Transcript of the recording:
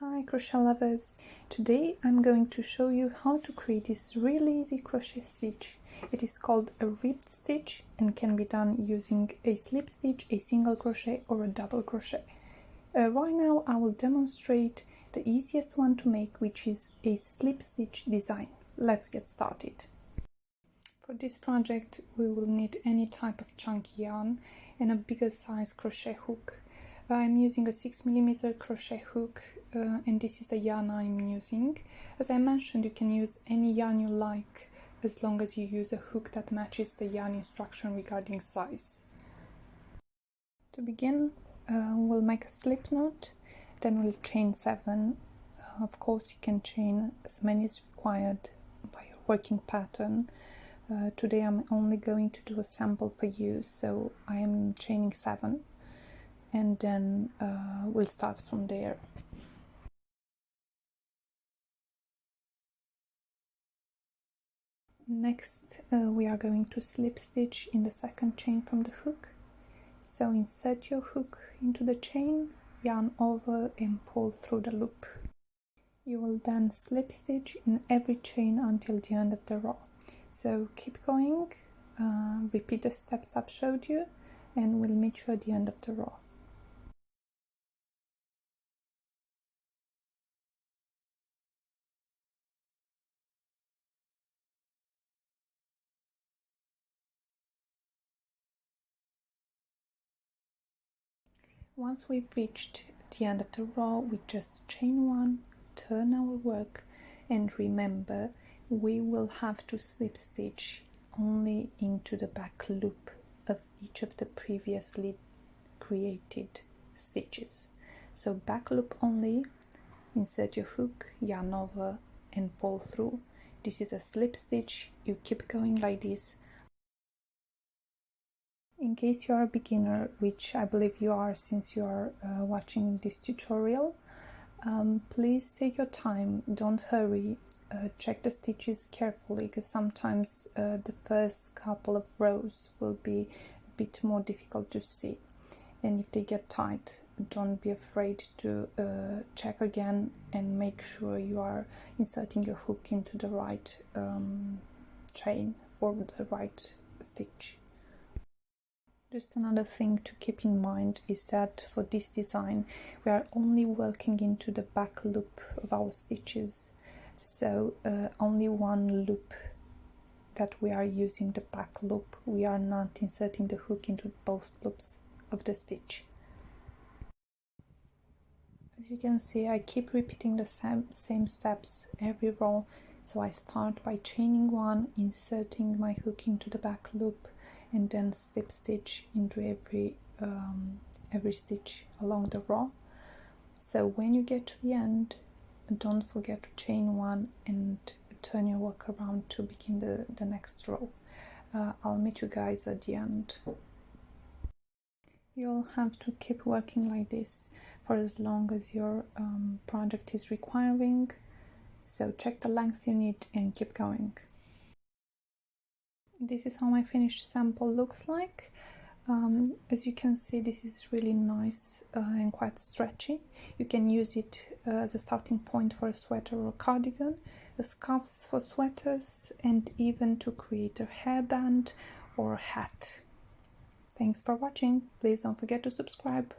Hi crochet lovers! Today I'm going to show you how to create this really easy crochet stitch. It is called a ribbed stitch and can be done using a slip stitch, a single crochet or a double crochet. Right now I will demonstrate the easiest one to make, which is a slip stitch design. Let's get started. For this project we will need any type of chunky yarn and a bigger size crochet hook. I'm using a 6mm crochet hook and this is the yarn I'm using. As I mentioned, you can use any yarn you like as long as you use a hook that matches the yarn instruction regarding size. To begin, we'll make a slip knot, then we'll chain 7. Of course you can chain as many as required by your working pattern. Today I'm only going to do a sample for you, so I am chaining 7. And then we'll start from there. Next we are going to slip stitch in the second chain from the hook. So insert your hook into the chain, yarn over and pull through the loop. You will then slip stitch in every chain until the end of the row. So keep going, repeat the steps I've showed you, and we'll meet you at the end of the row. Once we've reached the end of the row, we just chain 1, turn our work, and remember we will have to slip stitch only into the back loop of each of the previously created stitches. So back loop only, insert your hook, yarn over and pull through. This is a slip stitch, you keep going like this. In case you are a beginner, which I believe you are since you are watching this tutorial, please take your time, don't hurry, check the stitches carefully, because sometimes the first couple of rows will be a bit more difficult to see, and if they get tight, don't be afraid to check again and make sure you are inserting your hook into the right chain or the right stitch. Just another thing to keep in mind is that for this design we are only working into the back loop of our stitches, so only one loop that we are using the back loop. We are not inserting the hook into both loops of the stitch. As you can see, I keep repeating the same steps every row. So I start by chaining 1, inserting my hook into the back loop, and then slip stitch into every stitch along the row. So when you get to the end, don't forget to chain 1 and turn your work around to begin the next row. I'll meet you guys at the end. You'll have to keep working like this for as long as your project is requiring. So check the length you need and keep going. This is how my finished sample looks like. As you can see, this is really nice and quite stretchy. You can use it as a starting point for a sweater or a cardigan, scarves for sweaters, and even to create a hairband or a hat. Thanks for watching. Please don't forget to subscribe.